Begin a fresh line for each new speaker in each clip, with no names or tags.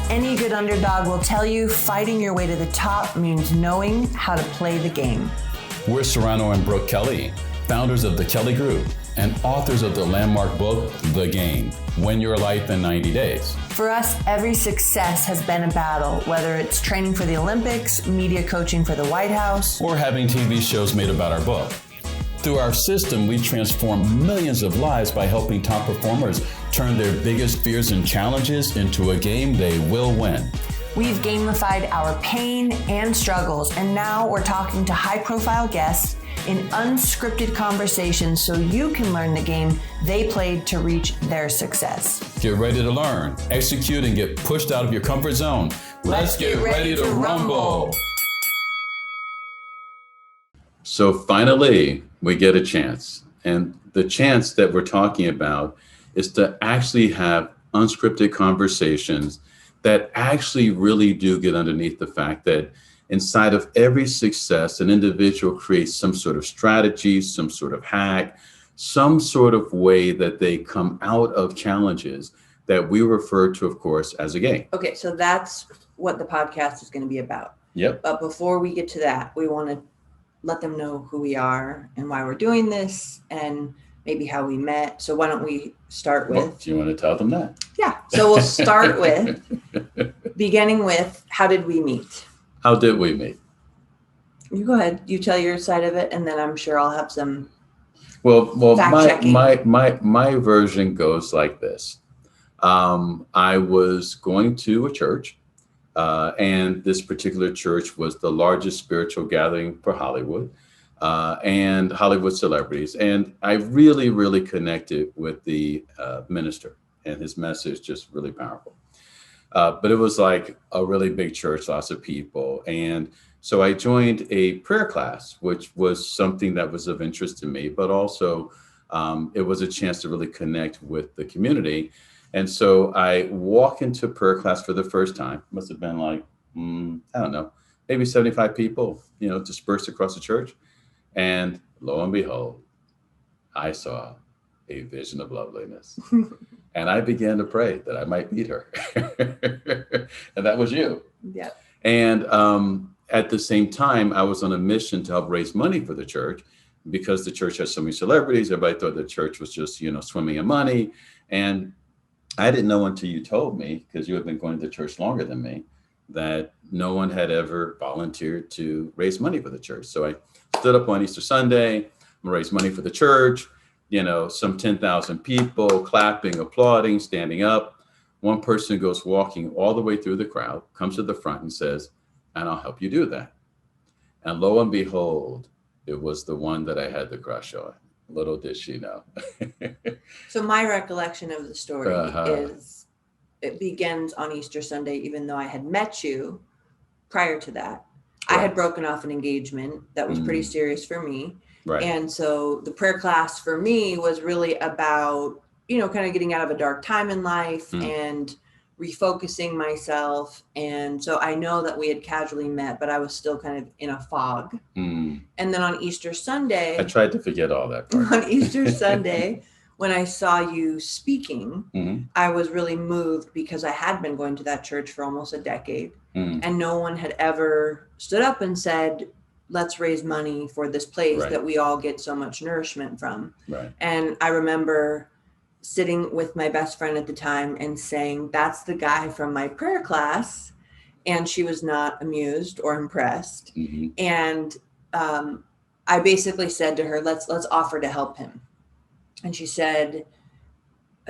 Any good underdog will tell you fighting your way to the top means knowing how to play the game.
We're Serrano and Brooke Kelly, founders of the Kelly Group and authors of the landmark book, The Game, Win Your Life in 90 Days.
For us, every success has been a battle, whether it's training for the Olympics, media coaching for the White House,
or having TV shows made about our book. Through our system, we transform millions of lives by helping top performers turn their biggest fears and challenges into a game they will win.
We've gamified our pain and struggles, and now we're talking to high-profile guests in unscripted conversations so you can learn the game they played to reach their success.
Get ready to learn, execute, and get pushed out of your comfort zone. Let's get ready to rumble. So finally, we get a chance. And the chance that we're talking about is to actually have unscripted conversations that actually really do get underneath the fact that inside of every success, an individual creates some sort of strategy, some sort of hack, some sort of way that they come out of challenges that we refer to, of course, as a game.
Okay, so that's what the podcast is going to be about.
Yep.
But before we get to that, we want to let them know who we are and why we're doing this and maybe how we met. So why don't we start with...
Well, do you want to tell them that?
Yeah. So we'll start with, beginning with, how did we meet?
How did we meet?
You go ahead. You tell your side of it, and then I'm sure I'll have some
Well,
fact-checking.
my version goes like this. I was going to a church, and this particular church was the largest spiritual gathering for Hollywood and Hollywood celebrities. And I really, really connected with the minister, and his message just really powerful. But it was like a really big church, lots of people. And so I joined a prayer class, which was something that was of interest to me, but also it was a chance to really connect with the community. And so I walk into prayer class for the first time. Must have been like, I don't know, maybe 75 people, dispersed across the church. And lo and behold, I saw a vision of loveliness. And I began to pray that I might meet her. And that was you.
Yeah.
And at the same time, I was on a mission to help raise money for the church because the church has so many celebrities. Everybody thought the church was just, swimming in money. And I didn't know until you told me, because you had been going to church longer than me, that no one had ever volunteered to raise money for the church. So I stood up on Easter Sunday, I'm gonna raise money for the church, some 10,000 people clapping, applauding, standing up. One person goes walking all the way through the crowd, comes to the front and says, "And I'll help you do that." And lo and behold, it was the one that I had the crush on. Little did she know.
So my recollection of the story is it begins on Easter Sunday, even though I had met you prior to that. Right. I had broken off an engagement that was pretty serious for me.
Right.
And so the prayer class for me was really about, kind of getting out of a dark time in life and refocusing myself. And so I know that we had casually met, but I was still kind of in a fog. And then on Easter Sunday,
I tried to forget all that part.
On Easter Sunday, when I saw you speaking, I was really moved because I had been going to that church for almost a decade and no one had ever stood up and said, let's raise money for this place that we all get so much nourishment from.
Right.
And I remember sitting with my best friend at the time and saying, that's the guy from my prayer class. And she was not amused or impressed. And I basically said to her, let's offer to help him. And she said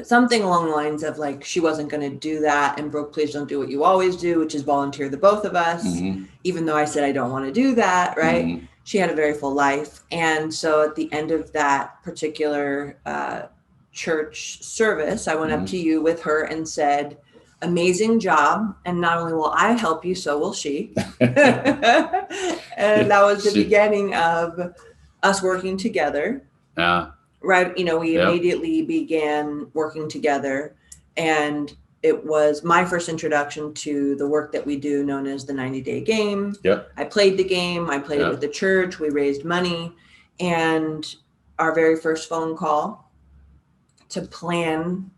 something along the lines of like, she wasn't going to do that. And Brooke, please don't do what you always do, which is volunteer the both of us. Even though I said, I don't want to do that. Right. She had a very full life. And so at the end of that particular church service, I went up to you with her and said, amazing job. And not only will I help you, so will she. And that was the beginning of us working together. Right. We immediately began working together, and it was my first introduction to the work that we do known as the 90-day game. I played the game. I played it with the church. We raised money, and our very first phone call to plan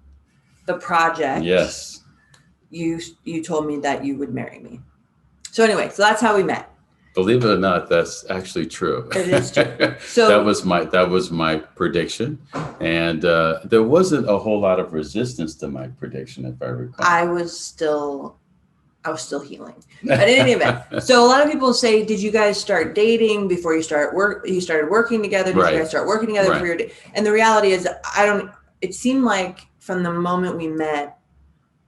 the project you told me that you would marry me. So anyway, so that's how we met.
Believe it or not, that's actually true.
It is true. So
that was my prediction, and there wasn't a whole lot of resistance to my prediction, if I recall.
I was still healing. But in any event, so a lot of people say, did you guys start dating before you started working together? Did you guys start working together before your And the reality is, it seemed like from the moment we met,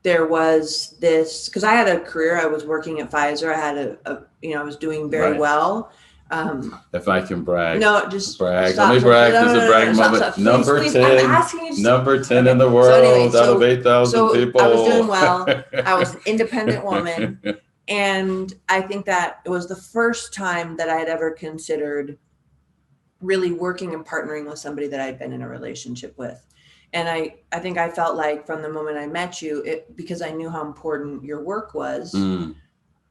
there was this, because I had a career. I was working at Pfizer. I had I was doing very well.
If I can brag.
No, just
brag. Let me brag. This is a brag moment. Number 10. Number 10 in the world out of 8,000 people.
I was doing well. I was an independent woman. And I think that it was the first time that I had ever considered really working and partnering with somebody that I'd been in a relationship with. And I think I felt like from the moment I met you, because I knew how important your work was,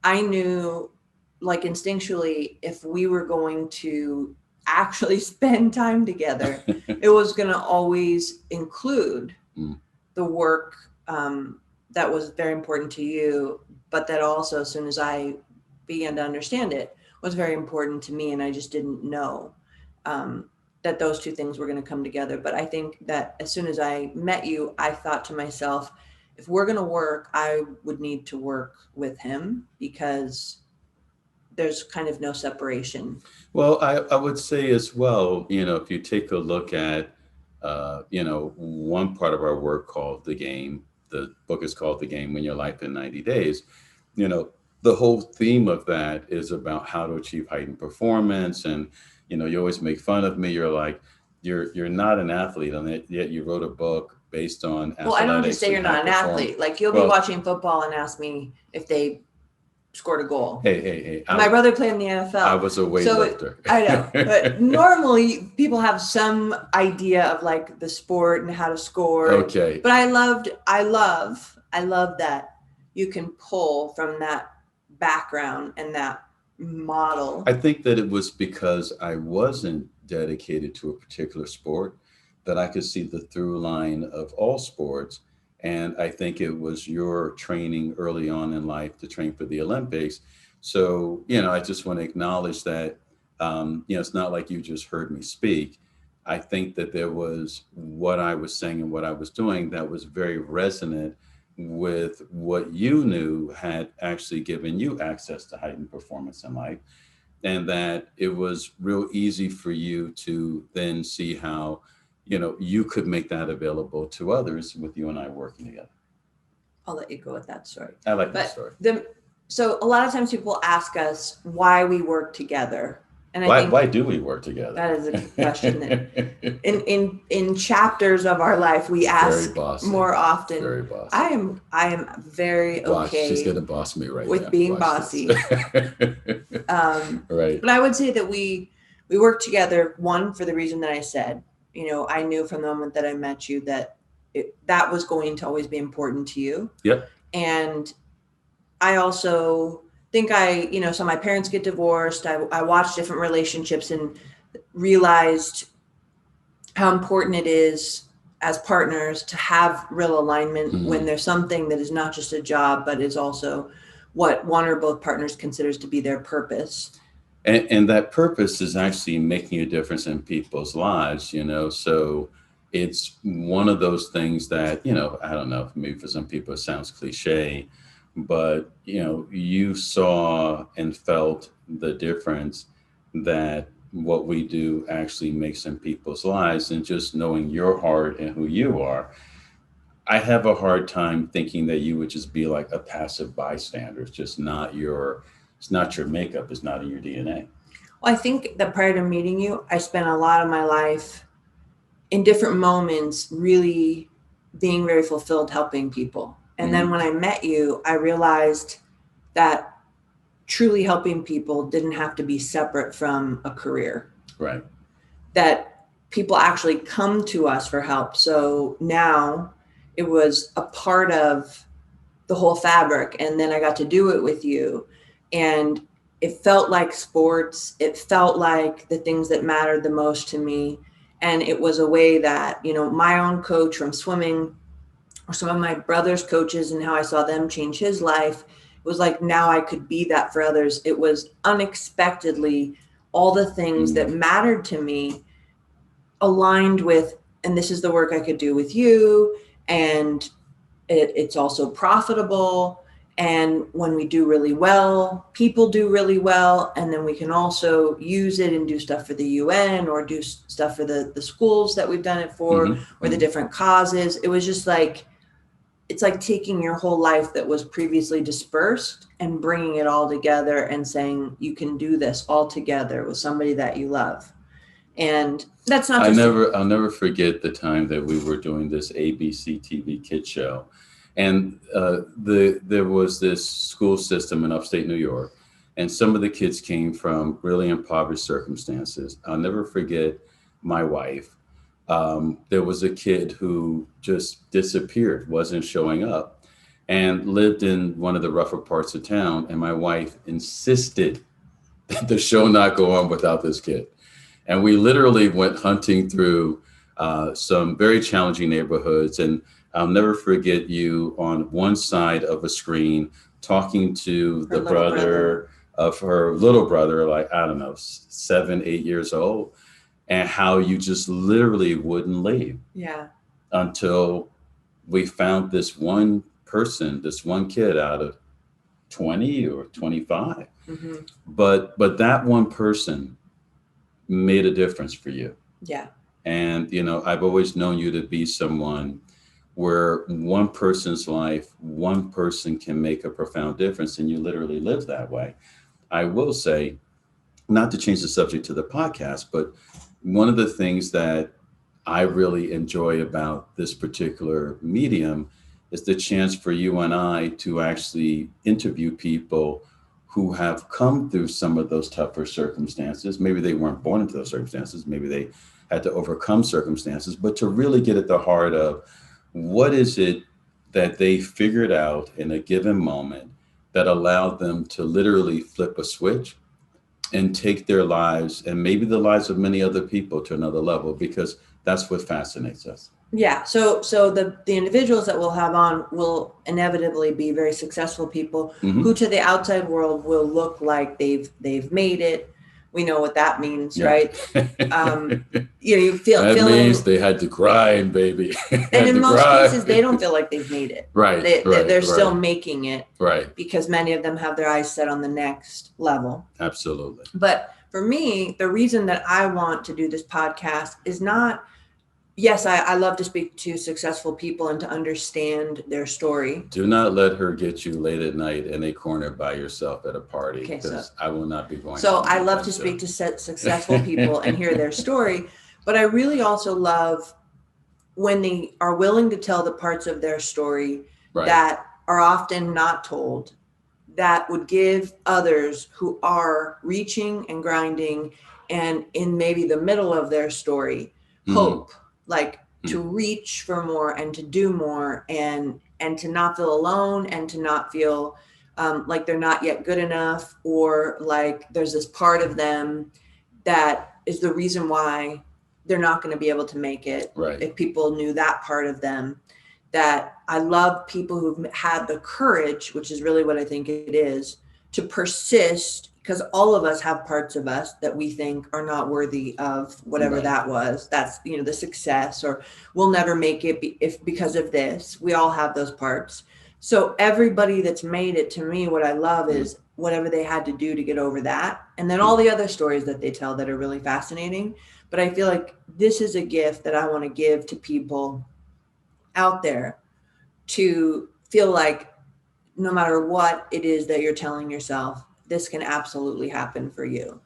I knew, like, instinctually, if we were going to actually spend time together, it was going to always include the work that was very important to you, but that also, as soon as I began to understand it, was very important to me. And I just didn't know that those two things were going to come together. But I think that as soon as I met you, I thought to myself, if we're going to work, I would need to work with him, because there's kind of no separation.
Well, I would say as well, if you take a look at, one part of our work called The Game, the book is called The Game, Win Your Life in 90 Days. The whole theme of that is about how to achieve heightened performance. And, you always make fun of me. You're like, you're not an athlete, and yet you wrote a book based on athletics.
Well, I don't just say you're not an athlete. Like, you'll be watching football and ask me if they scored a goal.
Hey.
My brother played in the NFL.
I was a weightlifter.
So, I know. But normally people have some idea of, like, the sport and how to score.
Okay.
But I love that you can pull from that background and that model.
I think that it was because I wasn't dedicated to a particular sport that I could see the through line of all sports. And I think it was your training early on in life to train for the Olympics. So, I just want to acknowledge that, it's not like you just heard me speak. I think that there was what I was saying and what I was doing that was very resonant with what you knew had actually given you access to heightened performance in life. And that it was real easy for you to then see how you could make that available to others with you and I working together.
I'll let you go with that story.
I like that story.
So a lot of times people ask us why we work together. And
why do we work together?
That is a question that in chapters of our life we ask more often.
Very bossy.
I am very okay.
She's gonna boss me right
with
now.
being bossy.
Right.
But I would say that we work together, one, for the reason that I said. I knew from the moment that I met you that that was going to always be important to you.
Yep.
And I also think so my parents get divorced. I watched different relationships and realized how important it is as partners to have real alignment when there's something that is not just a job, but is also what one or both partners considers to be their purpose.
And that purpose is actually making a difference in people's lives, so it's one of those things that, I don't know, maybe for some people it sounds cliche, but, you saw and felt the difference that what we do actually makes in people's lives. And just knowing your heart and who you are, I have a hard time thinking that you would just be like a passive bystander. It's just not it's not your makeup. It's not in your DNA.
Well, I think that prior to meeting you, I spent a lot of my life in different moments really being very fulfilled helping people. And then when I met you, I realized that truly helping people didn't have to be separate from a career.
Right.
That people actually come to us for help. So now it was a part of the whole fabric. And then I got to do it with you. And it felt like sports. It felt like the things that mattered the most to me. And it was a way that, my own coach from swimming or some of my brother's coaches and how I saw them change his life. It was like, now I could be that for others. It was unexpectedly all the things that mattered to me aligned with, and this is the work I could do with you. And it's also profitable. And when we do really well, people do really well. And then we can also use it and do stuff for the UN or do stuff for the schools that we've done it for, or the different causes. It was just like, it's like taking your whole life that was previously dispersed and bringing it all together and saying, you can do this all together with somebody that you love. And that's not just
I'll never forget the time that we were doing this ABC TV Kids show. And there was this school system in upstate New York, and some of the kids came from really impoverished circumstances. I'll never forget my wife. There was a kid who just disappeared, wasn't showing up, and lived in one of the rougher parts of town. And my wife insisted that the show not go on without this kid. And we literally went hunting through some very challenging neighborhoods. And I'll never forget you on one side of a screen talking to the brother of her little brother, like, I don't know, 7, 8 years old, and how you just literally wouldn't leave.
Yeah.
Until we found this one person, this one kid out of 20 or 25. Mm-hmm. But that one person made a difference for you.
Yeah.
And, you know, I've always known you to be someone where one person's life, one person can make a profound difference, and you literally live that way. I will say, not to change the subject to the podcast, but one of the things that I really enjoy about this particular medium is the chance for you and I to actually interview people who have come through some of those tougher circumstances. Maybe they weren't born into those circumstances. Maybe they had to overcome circumstances, but to really get at the heart of what is it that they figured out in a given moment that allowed them to literally flip a switch and take their lives and maybe the lives of many other people to another level, because that's what fascinates us.
Yeah. So the individuals that we'll have on will inevitably be very successful people who to the outside world will look like they've made it. We know what that means, right? You feel
that means they had to grind, baby.
And in most cases, they don't feel like they've made it.
Right.
They're still making it.
Right.
Because many of them have their eyes set on the next level.
Absolutely.
But for me, the reason that I want to do this podcast is not, yes, I love to speak to successful people and to understand their story.
Do not let her get you late at night in a corner by yourself at a party, because I will not be going.
So I love to speak to successful people and hear their story. But I really also love when they are willing to tell the parts of their story that are often not told, that would give others who are reaching and grinding and in maybe the middle of their story hope. Like to reach for more and to do more and to not feel alone and to not feel like they're not yet good enough, or like there's this part of them that is the reason why they're not going to be able to make it.
Right.
If people knew that part of them, that I love people who've had the courage, which is really what I think it is, to persist. Because all of us have parts of us that we think are not worthy of whatever that was. That's, the success, or we'll never make it because of this. We all have those parts. So everybody that's made it, to me, what I love is whatever they had to do to get over that. And then all the other stories that they tell that are really fascinating. But I feel like this is a gift that I want to give to people out there, to feel like no matter what it is that you're telling yourself, this can absolutely happen for you.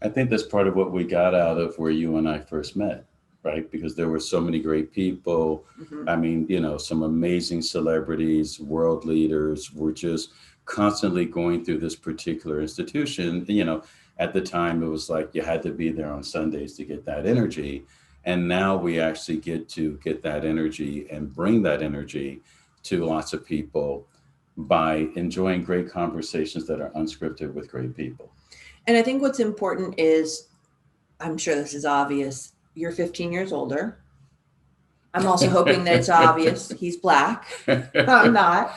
I think that's part of what we got out of where you and I first met, right? Because there were so many great people. I mean, some amazing celebrities, world leaders were just constantly going through this particular institution. At the time, it was like you had to be there on Sundays to get that energy. And now we actually get to get that energy and bring that energy to lots of people by enjoying great conversations that are unscripted with great people.
And I think what's important is, I'm sure this is obvious, you're 15 years older. I'm also hoping that it's obvious he's Black. I'm not.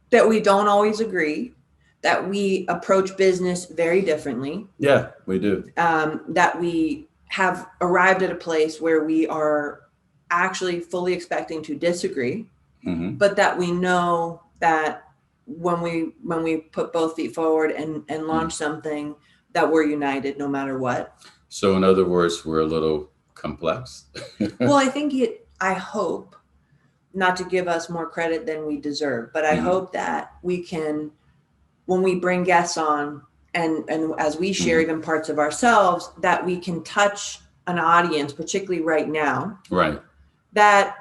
That we don't always agree, that we approach business very differently.
Yeah, we do.
That we have arrived at a place where we are actually fully expecting to disagree, but that we know that when we put both feet forward and launch something, that we're united no matter what.
So in other words, we're a little complex.
Well, I hope, not to give us more credit than we deserve, but I hope that we can, when we bring guests on and as we share even parts of ourselves, that we can touch an audience, particularly right now.
Right.
That,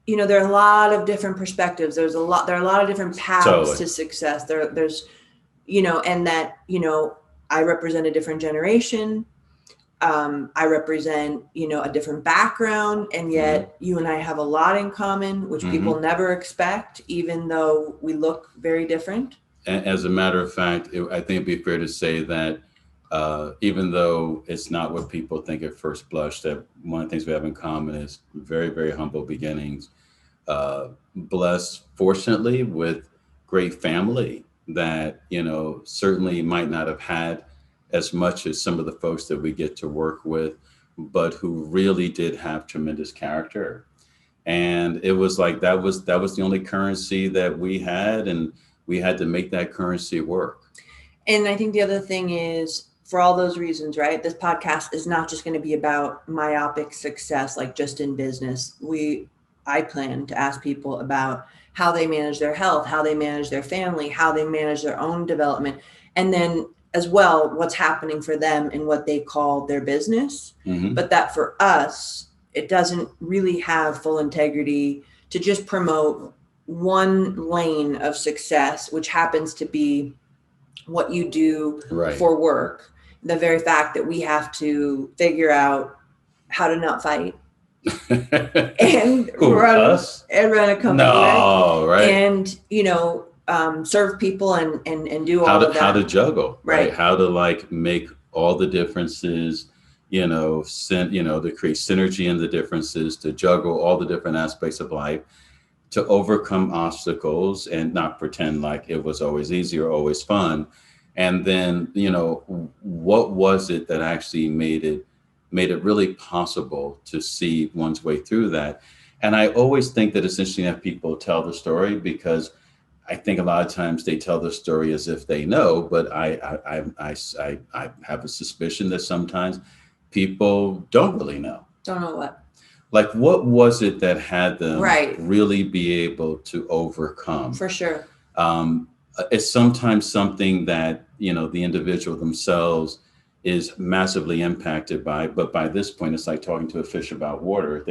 there are a lot of different perspectives. There are a lot of different paths to success. There's, and that, I represent a different generation. I represent, a different background, and yet you and I have a lot in common, which people never expect, even though we look very different.
As a matter of fact, I think it'd be fair to say that even though it's not what people think at first blush, that one of the things we have in common is very, very humble beginnings, blessed, fortunately, with great family that, certainly might not have had as much as some of the folks that we get to work with, but who really did have tremendous character. And it was like, that was the only currency that we had, and we had to make that currency work.
And I think the other thing is, for all those reasons, right? This podcast is not just going to be about myopic success, like just in business. I plan to ask people about how they manage their health, how they manage their family, how they manage their own development, and then as well, what's happening for them in what they call their business. But that for us, it doesn't really have full integrity to just promote one lane of success, which happens to be what you do for work. The very fact that we have to figure out how to not fight and run a company,
right?
And serve people and do all of that.
How to juggle, right? How to make all the differences, to create synergy in the differences, to juggle all the different aspects of life, to overcome obstacles and not pretend like it was always easy or always fun. And then, what was it that actually made it really possible to see one's way through that? And I always think that it's interesting that people tell the story, because I think a lot of times they tell the story as if they know, but I have a suspicion that sometimes people don't really know.
Don't know what?
Like, what was it that had them really be able to overcome?
For sure.
It's sometimes something that, the individual themselves is massively impacted by, but by this point, it's like talking to a fish about water.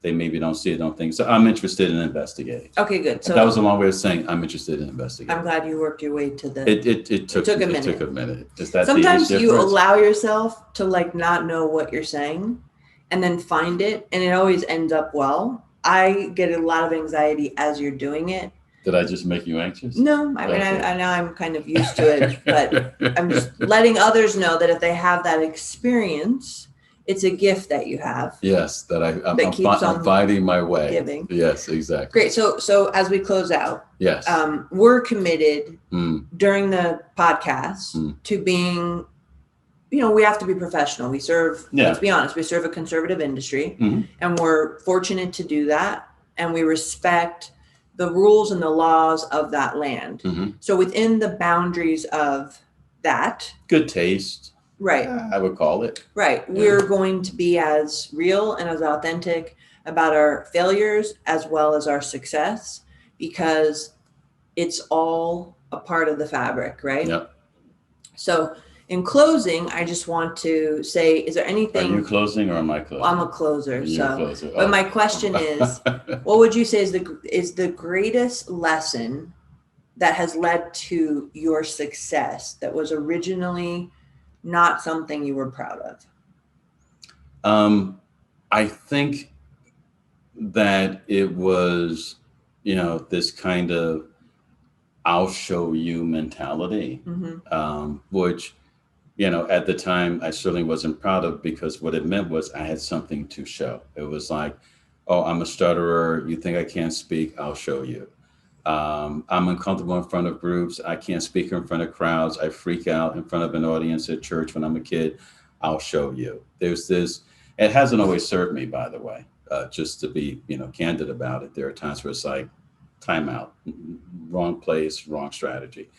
They maybe don't see it, don't think. So I'm interested in investigating.
Okay, good.
So that was a long way of saying I'm interested in investigating.
I'm glad you worked your way to the.
It took a minute. It took a minute. Is that
sometimes you allow yourself to not know what you're saying, and then find it, and it always ends up well. I get a lot of anxiety as you're doing it.
Did I just make you anxious?
No, I mean, I know I'm kind of used to it, but I'm just letting others know that if they have that experience, it's a gift that you have.
Yes, that I'm finding my way.
Giving.
Yes, exactly.
Great. So as we close out,
yes,
we're committed during the podcast to being, we have to be professional. We serve, let's be honest, we serve a conservative industry, and we're fortunate to do that. And we respect the rules and the laws of that land. So within the boundaries of that.
Good taste.
Right.
I would call it.
Right. Yeah. We're going to be as real and as authentic about our failures as well as our success, because it's all a part of the fabric, right?
Yep.
So in closing, I just want to say, is there anything?
Are you closing or am I closing?
I'm a closer.
You're a closer.
But my question is, what would you say is the greatest lesson that has led to your success that was originally not something you were proud of?
I think that it was, this kind of I'll show you mentality, which, at the time I certainly wasn't proud of, because what it meant was I had something to show. It was like, Oh, I'm a stutterer. You think I can't speak? I'll show you. I'm uncomfortable in front of groups. I can't speak in front of crowds. I freak out in front of an audience at church when I'm a kid. I'll show you. There's this, it hasn't always served me, by the way, just to be, candid about it. There are times where it's like, time out, wrong place, wrong strategy.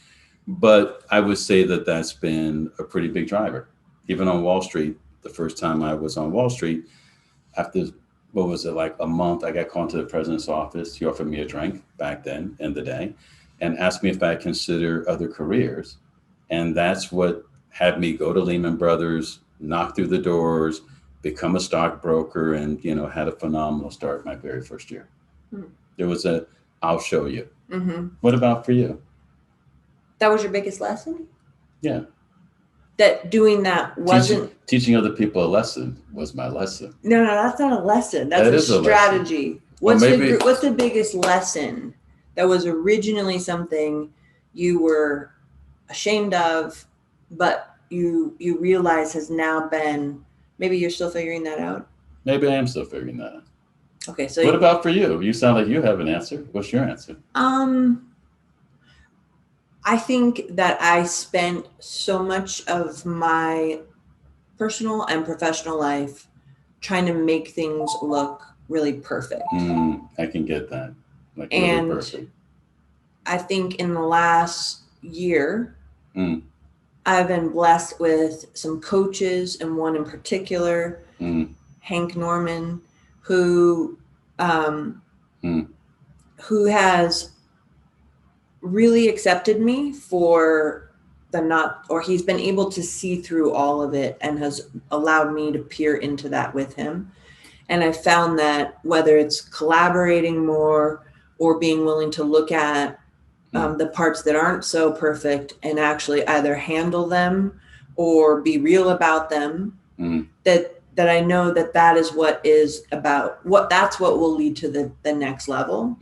But I would say that that's been a pretty big driver. Even on Wall Street, the first time I was on Wall Street, after, what was it, like a month, I got called to the president's office. He offered me a drink back then in the day and asked me if I consider other careers. And that's what had me go to Lehman Brothers, knock through the doors, become a stockbroker, and, had a phenomenal start my very first year. There was I'll show you.
Mm-hmm.
What about for you?
That was your biggest lesson?
Yeah.
That doing that wasn't...
Teaching other people a lesson was my lesson.
No, that's not a lesson. That's a strategy. What's the biggest lesson that was originally something you were ashamed of, but you realize has now been, maybe you're still figuring that out?
Maybe I am still figuring that out.
Okay, so
what about for you? You sound like you have an answer. What's your answer?
I think that I spent so much of my personal and professional life trying to make things look really perfect.
I can get that. Like really perfect.
I think in the last year, I've been blessed with some coaches, and one in particular, Hank Norman, who has really accepted me for he's been able to see through all of it and has allowed me to peer into that with him. And I found that whether it's collaborating more or being willing to look at the parts that aren't so perfect and actually either handle them or be real about them, that I know that is what is about that's what will lead to the next level.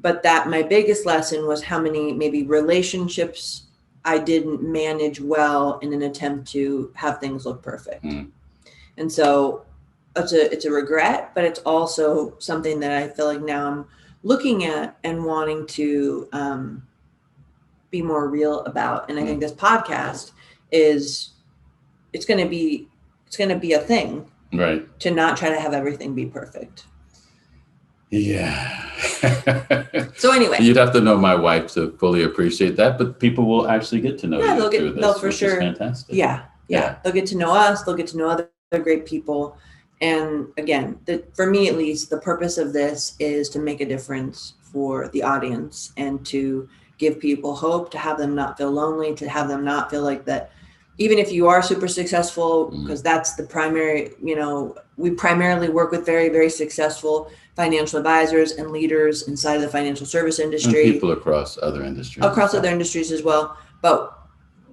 But that my biggest lesson was how many maybe relationships I didn't manage well in an attempt to have things look perfect. And so it's a regret, but it's also something that I feel like now I'm looking at and wanting to be more real about. And I think this podcast it's going to be a thing,
right? To
not try to have everything be perfect.
Yeah.
So anyway,
you'd have to know my wife to fully appreciate that, but people will actually get to know you through this,
they'll for
which
sure.
is fantastic.
Yeah. They'll get to know us. They'll get to know other great people. And again, for me at least, the purpose of this is to make a difference for the audience and to give people hope, to have them not feel lonely, to have them not feel like that. Even if you are super successful, because that's the primary, we primarily work with very, very successful financial advisors and leaders inside of the financial service industry.
And people across other industries.
Other industries as well. But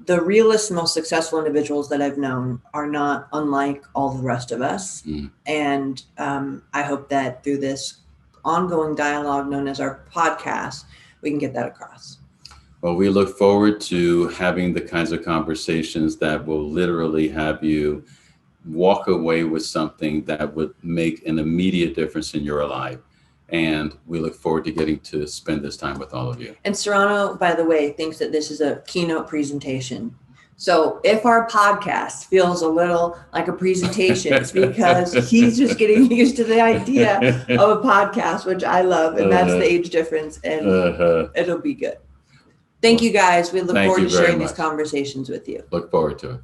the realest, most successful individuals that I've known are not unlike all the rest of us. And I hope that through this ongoing dialogue known as our podcast, we can get that across.
Well, we look forward to having the kinds of conversations that will literally have you walk away with something that would make an immediate difference in your life. And we look forward to getting to spend this time with all of you.
And Serrano, by the way, thinks that this is a keynote presentation. So if our podcast feels a little like a presentation, it's because he's just getting used to the idea of a podcast, which I love. And that's the age difference. And it'll be good. Thank you, guys. We look forward to sharing these conversations with you.
Look forward to it.